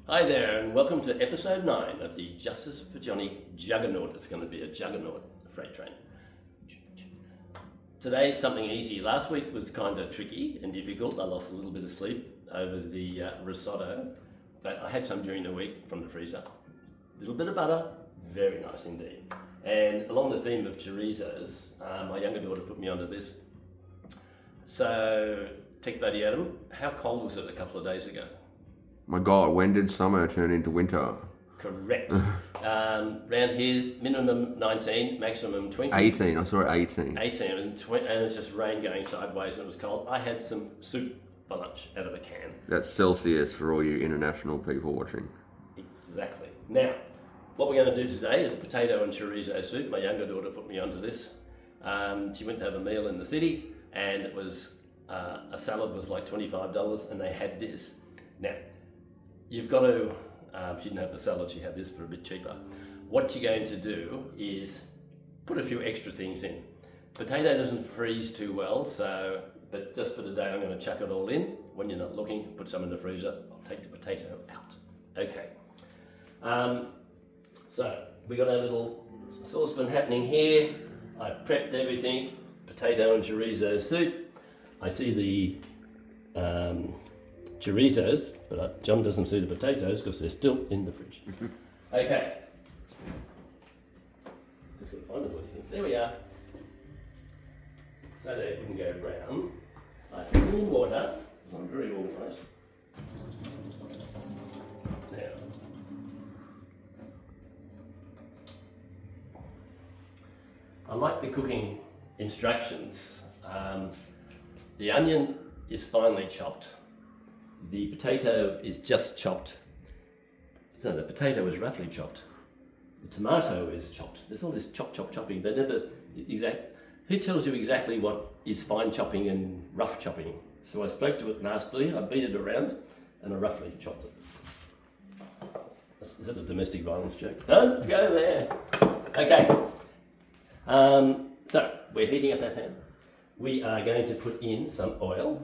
Hi there, and welcome to episode 9 of the Justice for Johnny Juggernaut. It's going to be a juggernaut freight train. Today, something easy. Last week was kind of tricky and difficult. I lost a little bit of sleep over the risotto, but I had some during the week from the freezer. A little bit of butter, very nice indeed. And along the theme of chorizos, my younger daughter put me onto this. So, Tech Buddy Adam, how cold was it a couple of days ago? My God, when did summer turn into winter? Correct. Round here, minimum 19, maximum 20. 18, I saw 18. 18, and it's just rain going sideways and it was cold. I had some soup for lunch out of a can. That's Celsius for all you international people watching. Exactly. Now, what we're going to do today is a potato and chorizo soup. My younger daughter put me onto this. She went to have a meal in the city and it was, a salad was like $25 and they had this. Now, you've got to, she didn't have the salad, she had this for a bit cheaper. What you're going to do is put a few extra things in. Potato doesn't freeze too well, but just for today I'm going to chuck it all in. When you're not looking, put some in the freezer. I'll take the potato out. Okay. So we got our little saucepan happening here. I've prepped everything. Potato and chorizo soup. I see the chorizos, but John doesn't see the potatoes because they're still in the fridge. Okay. Just got to find the bloody things. There we are. So they wouldn't go brown. I have clean water, because I'm very organised. Now, I like the cooking instructions. The onion is finely chopped. The potato is just chopped. So the potato is roughly chopped. The tomato is chopped. There's all this chopping, but never exact. Who tells you exactly what is fine chopping and rough chopping? So I spoke to it nastily, I beat it around, and I roughly chopped it. Is that a domestic violence joke? Don't go there. Okay. So we're heating up that pan. We are going to put in some oil,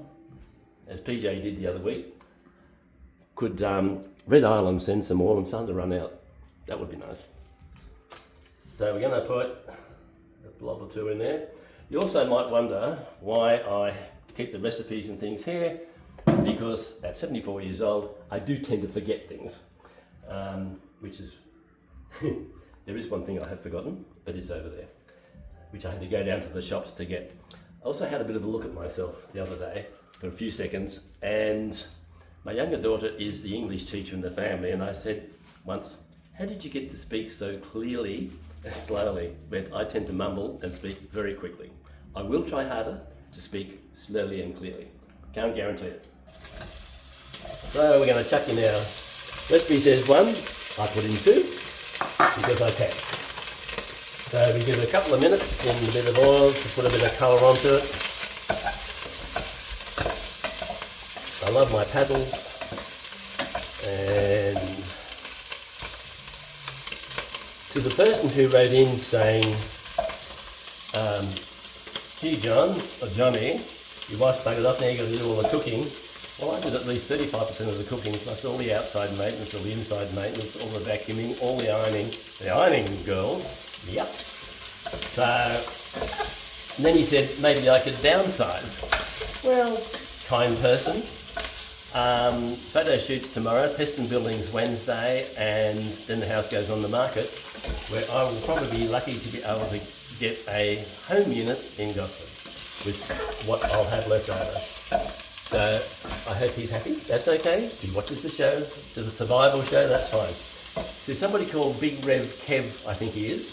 as PJ did the other week. Could Red Island send some oil? I'm starting to run out. That would be nice. So we're going to put a blob or two in there. You also might wonder why I keep the recipes and things here, because at 74 years old, I do tend to forget things, which is, there is one thing I have forgotten, but it's over there, which I had to go down to the shops to get. I also had a bit of a look at myself the other day for a few seconds, and my younger daughter is the English teacher in the family, and I said once, how did you get to speak so clearly and slowly? But I tend to mumble and speak very quickly. I will try harder to speak slowly and clearly. Can't guarantee it. So we're going to chuck in our recipe says 1, I put in 2 because I can. So we give it a couple of minutes in a bit of oil to put a bit of colour onto it. I love my paddles, and to the person who wrote in saying, gee John, or Johnny, your wife's buggered up now, you've got to do all the cooking. Well, I did at least 35% of the cooking, plus all the outside maintenance, all the inside maintenance, all the vacuuming, all the ironing girls. Yep. So, and then he said maybe I could downsize. Well, kind person. Photo shoots tomorrow, Peston Buildings Wednesday, and then the house goes on the market, where I will probably be lucky to be able to get a home unit in Gofund with what I'll have left over. So I hope he's happy. That's okay. He watches the show. It's a survival show. That's fine. There's somebody called Big Rev Kev, I think he is.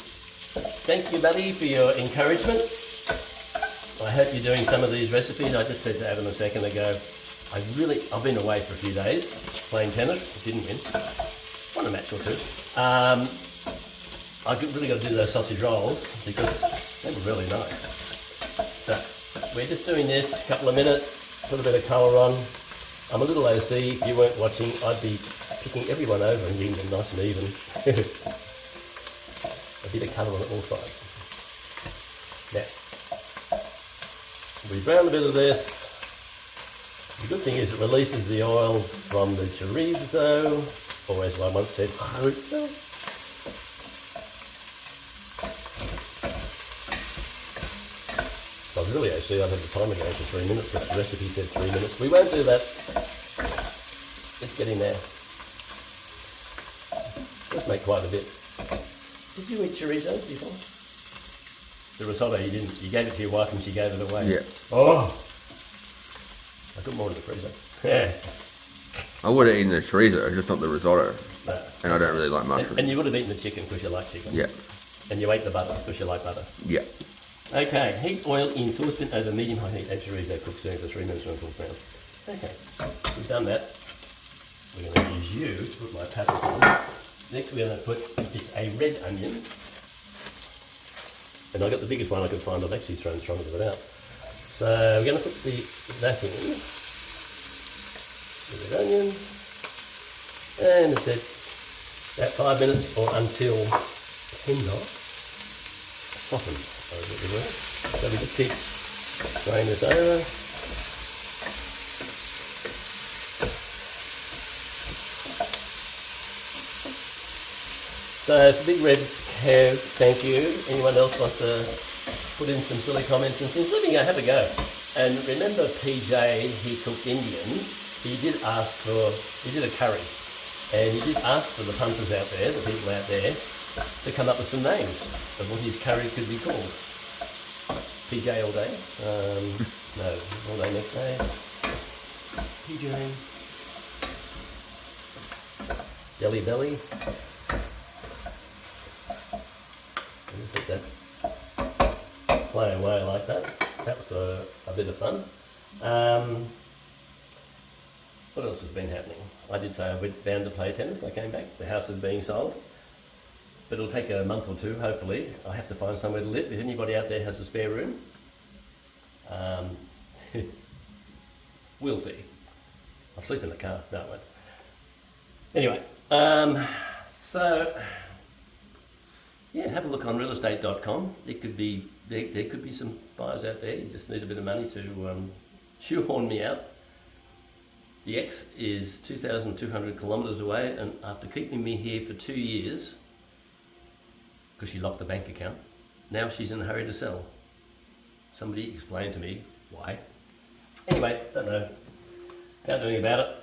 Thank you, buddy, for your encouragement. I hope you're doing some of these recipes. I just said to Adam a second ago, I've been away for a few days playing tennis. Didn't win. Won a match or two. I really got to do those sausage rolls because they were really nice. So we're just doing this a couple of minutes, put a bit of colour on. I'm a little OC. If you weren't watching, I'd be picking everyone over and getting them nice and even. A bit of colour on all sides. Now, we brown a bit of this. The good thing is it releases the oil from the chorizo, or as I once said, hope so. I was really actually, I'd have the timer going for 3 minutes, but the recipe said 3 minutes. We won't do that. Let's get in there. Let's make quite a bit. Did you eat chorizo before? The risotto, you didn't. You gave it to your wife and she gave it away. Yeah. Oh! I got more in the freezer. Yeah. I would have eaten the chorizo, just not the risotto. No. And I don't really like mushrooms. And you would have eaten the chicken because you like chicken. Yeah. And you ate the butter because you like butter. Yeah. Okay, heat oil in saucepan over medium-high heat. Add chorizo, cook stirring for 3 minutes until brown. Okay, we've done that. We're going to use you to put my paprika on. Next we're going to put, it's a red onion. And I got the biggest one I could find. I've actually thrown stronger of it out. So we're going to put that in. The red onion. And it's at about 5 minutes or until tender. Softened. So we just keep spraying this over. So it's a big red cow, thank you. Anyone else want to put in some silly comments and things? Let me go, have a go. And remember PJ, he cooked Indian, he did a curry. And he did ask for the punters out there, the people out there, to come up with some names of what his curry could be called. PJ all day. No, all day next day. PJ. Jelly belly. And just let that play away like that. That was a bit of fun. What else has been happening? I did say I went down to play tennis. I came back. The house is being sold. But it'll take a month or two, hopefully. I have to find somewhere to live. If anybody out there has a spare room, we'll see. I'll sleep in the car. No, I won't. Anyway, so yeah, have a look on realestate.com. It could be there could be some buyers out there. You just need a bit of money to shoehorn me out. The ex is 2,200 kilometres away, and after keeping me here for 2 years, because she locked the bank account, now she's in a hurry to sell. Somebody explained to me why. Anyway, don't know. Can't do anything about it.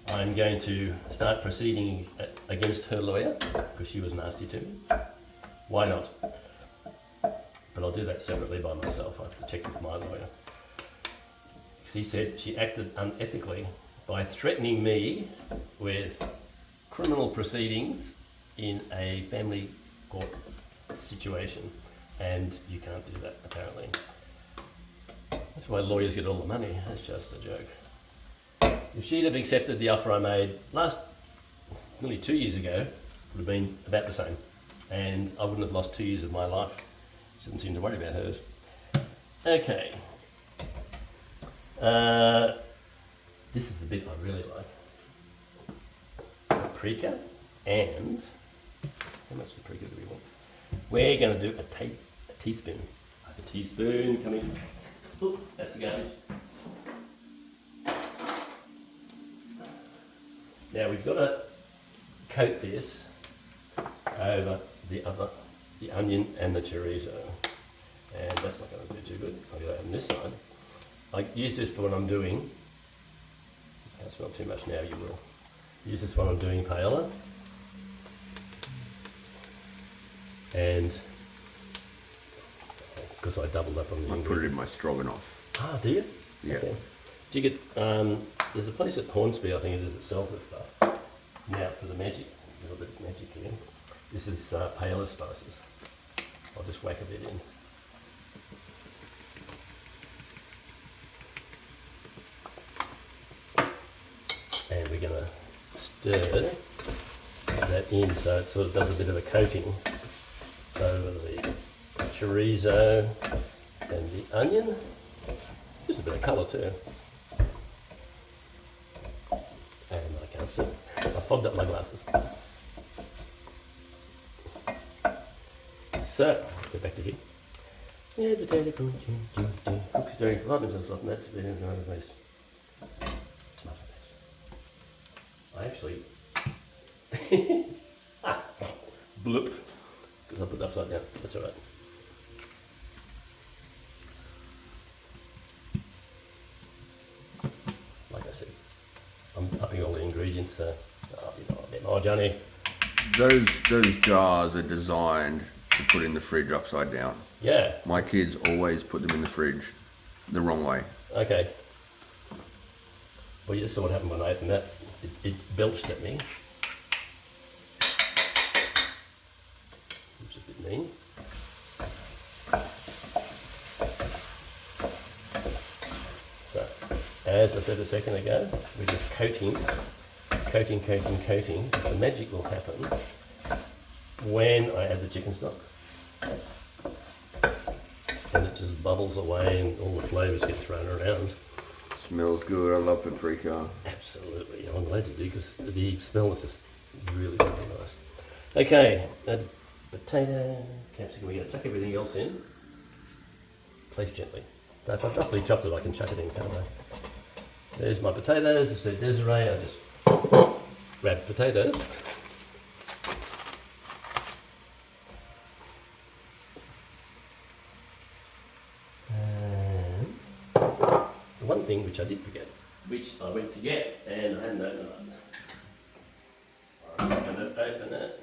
I'm going to start proceeding against her lawyer because she was nasty to me. Why not? But I'll do that separately by myself. I have to check with my lawyer. She said she acted unethically by threatening me with criminal proceedings in a family court situation, and you can't do that apparently. That's why lawyers get all the money. That's just a joke. If she'd have accepted the offer I made nearly 2 years ago, it would have been about the same, and I wouldn't have lost 2 years of my life. She doesn't seem to worry about hers. Okay. This is the bit I really like. Paprika and, how much paprika do we want? We're going to do a teaspoon. Like a teaspoon coming. Oop, that's the garbage. Now we've got to coat this over the onion and the chorizo. And that's not going to do too good. I'll go on this side. I use this for when I'm doing, that's not too much now, you will. Use this when I'm doing paella. And, because I doubled up on the ingredients. I put it in my stroganoff. Ah, do you? Yeah. Okay. Do you get, there's a place at Hornsby, I think it is, that sells this stuff. Now for the magic, a little bit of magic here. This is paella spices. I'll just whack a bit in. And we're going to stir that in so it sort of does a bit of a coating over the chorizo and the onion. Just a bit of colour too. And I can't see. I fogged up my glasses. So, go back to here. Yeah, potato cook stirring for 5 minutes or something. That's very nice. Tomato paste. actually, bloop, because I put it upside down. That's all right. Like I said, I'm upping all the ingredients, so you know a bit more, Johnny. Those jars are designed to put in the fridge upside down. Yeah. My kids always put them in the fridge the wrong way. Okay. Well, you just saw what happened when I opened that. It belched at me. Which is a bit mean. So, as I said a second ago, we're just coating. The magic will happen when I add the chicken stock. And it just bubbles away and all the flavours get thrown around. Smells good. I love paprika. Absolutely. I'm glad you do because the smell is just really, really nice. Okay, add potato, capsicum. We're going to chuck everything else in. Place gently. So if I've roughly chopped it, I can chuck it in, can't I? There's my potatoes. I said Desiree, I just grab potatoes. And one thing which I did forget, which I went to get and I hadn't opened it. I'm going to open it.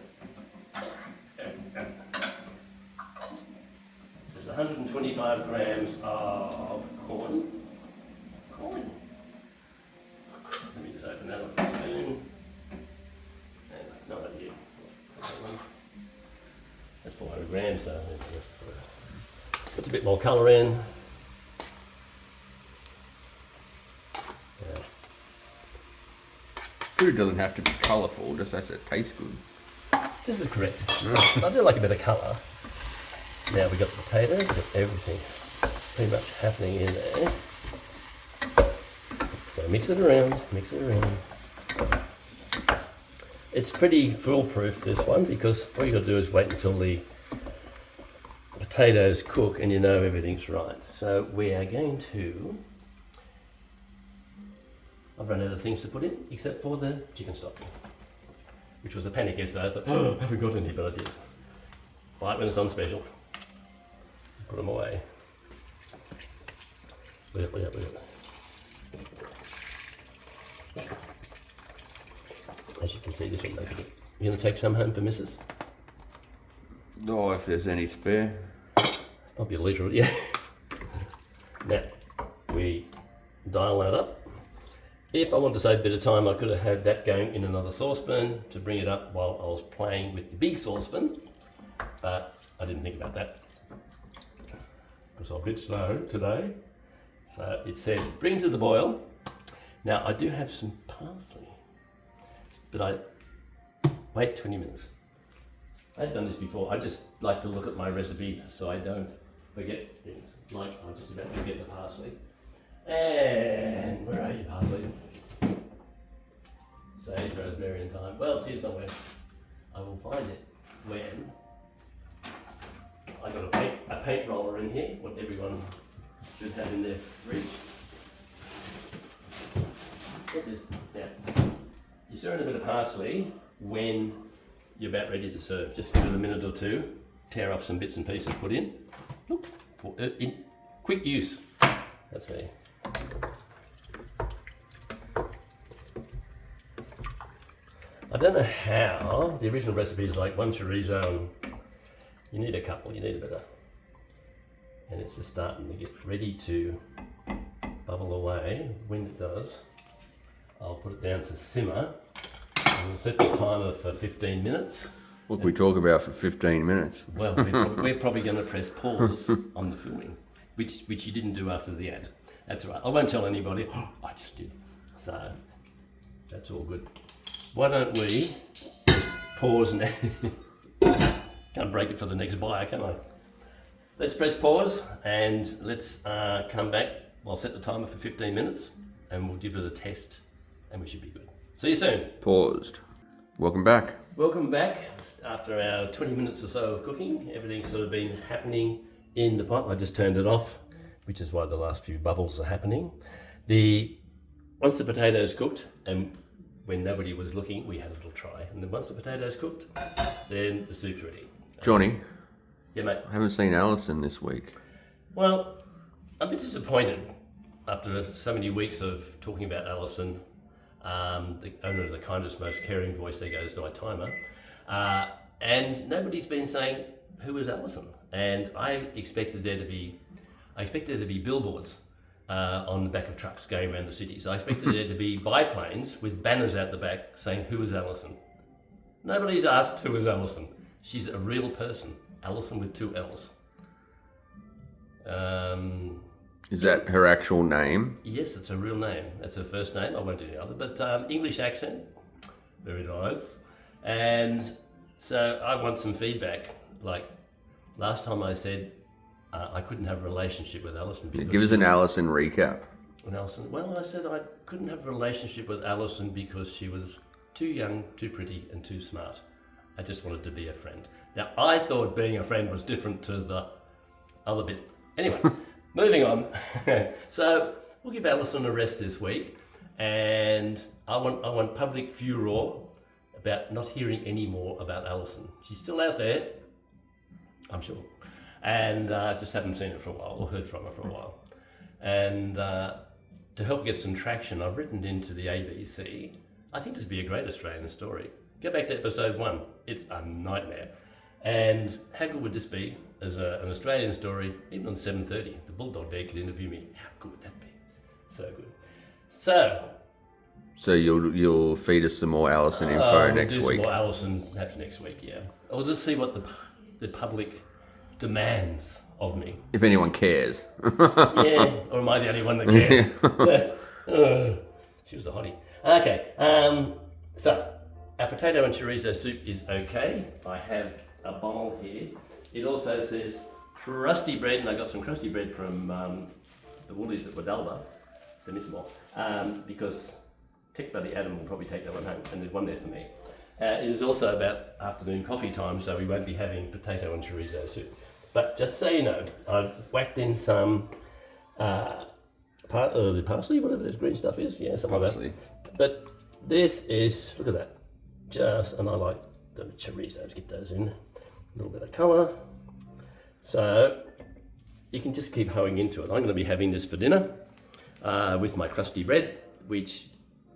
There's 125 grams of corn. Let me just open that up with a spoon. And no idea. That's 400 grams, so puts a bit more colour in. Yeah. Food doesn't have to be colourful, just has to taste good. This is correct. I do like a bit of colour. Now we've got the potatoes, we've got everything pretty much happening in there. So mix it around, It's pretty foolproof, this one, because all you've got to do is wait until the potatoes cook and you know everything's right. So we are going to... I've run out of things to put in, except for the chicken stock, which was a panic yesterday. I thought, oh, I haven't got any, but I did. Like when it's on special. Put them away. Look at that. As you can see, this will make it. You're going to take some home for Mrs.? Oh, if there's any spare. Probably a litre, yeah. Now, we dial that up. If I wanted to save a bit of time, I could have had that going in another saucepan to bring it up while I was playing with the big saucepan, but I didn't think about that. Because I'm a bit slow today. So it says, bring to the boil. Now, I do have some parsley, but I wait 20 minutes. I've done this before. I just like to look at my recipe so I don't forget things. Like I'm just about to forget the parsley. And where are you, parsley? Sage, rosemary and thyme. Well, it's here somewhere. I will find it when I got a paint roller in here, what everyone should have in their fridge. Get this. Now, you stir in a bit of parsley when you're about ready to serve. Just give it a minute or two, tear off some bits and pieces, put in. Look, for in quick use. That's me. I don't know how. The original recipe is like one chorizo and you need a couple, you need a bit of, and it's just starting to get ready to bubble away. When it does, I'll put it down to simmer and we'll set the timer for 15 minutes. What can we talk about for 15 minutes? Well, we're probably going to press pause on the filming, which you didn't do after the ad. That's all right. I won't tell anybody. Oh, I just did. So that's all good. Why don't we pause now? Can't break it for the next buyer, can I? Let's press pause and let's come back. I'll set the timer for 15 minutes and we'll give it a test and we should be good. See you soon. Paused. Welcome back. Welcome back. After our 20 minutes or so of cooking, everything's sort of been happening in the pot. I just turned it off, which is why the last few bubbles are happening. Once the potatoes cooked and when nobody was looking, we had a little try. And then once the potatoes cooked, then the soup's ready. Johnny, Yeah, mate. I haven't seen Alison this week. Well, I'm a bit disappointed after so many weeks of talking about Alison, the owner of the kindest, most caring voice. There goes my timer. And nobody's been saying, who is Alison? And I expected there to be billboards on the back of trucks going around the city. So I expected there to be biplanes with banners out the back saying, who is Alison? Nobody's asked who is Alison. She's a real person. Alison with 2 L's. Is that her actual name? Yes, it's a real name. That's her first name. I won't do the other, but English accent. Very nice. And so I want some feedback. Like last time I said I couldn't have a relationship with Alison. Because Give us an Alison recap. Well, I said I couldn't have a relationship with Alison because she was too young, too pretty, and too smart. I just wanted to be a friend. Now, I thought being a friend was different to the other bit. Anyway, moving on. So we'll give Alison a rest this week, and I want public furor about not hearing any more about Alison. She's still out there, I'm sure, and just haven't seen her for a while or heard from her for a while. And to help get some traction, I've written into the ABC. I think this would be a great Australian story. Go back to episode 1. It's a nightmare. And how good would this be as an Australian story, even on 7:30? The Bulldog there could interview me. How good would that be? So good. So you'll feed us some more Alison info next we'll do week. some more Alison perhaps next week, yeah. I'll just see what the public demands of me. If anyone cares. Yeah, or am I the only one that cares? She was the hottie. Okay, so our potato and chorizo soup is okay. I have a bowl here. It also says crusty bread, and I got some crusty bread from the Woolies at Wadalba. Send me some more. Because Tech Buddy Adam will probably take that one home, and there's one there for me. It is also about afternoon coffee time, so we won't be having potato and chorizo soup. But just so you know, I've whacked in some the parsley, whatever this green stuff is, yeah, something Parsley. like that. But this is, look at that, and I like the chorizos, get those in, a little bit of colour. So you can just keep hoeing into it. I'm going to be having this for dinner with my crusty bread, which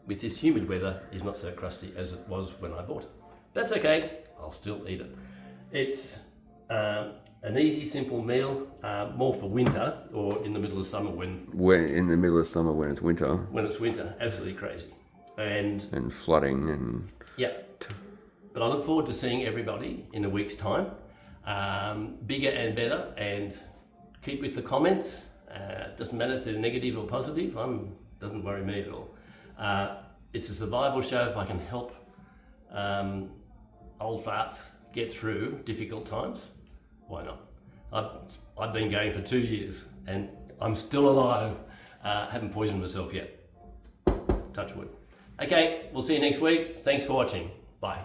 with this humid weather is not so crusty as it was when I bought it. That's okay, I'll still eat it. It's an easy, simple meal, more for winter or in the middle of summer when In the middle of summer when it's winter. When it's winter, absolutely crazy. And flooding and... Yeah. But I look forward to seeing everybody in a week's time. Bigger and better, and keep with the comments. Doesn't matter if they're negative or positive, doesn't worry me at all. It's a survival show. If I can help old farts get through difficult times, why not? I've been going for 2 years and I'm still alive. Haven't poisoned myself yet. Touch wood. Okay, we'll see you next week. Thanks for watching. Bye.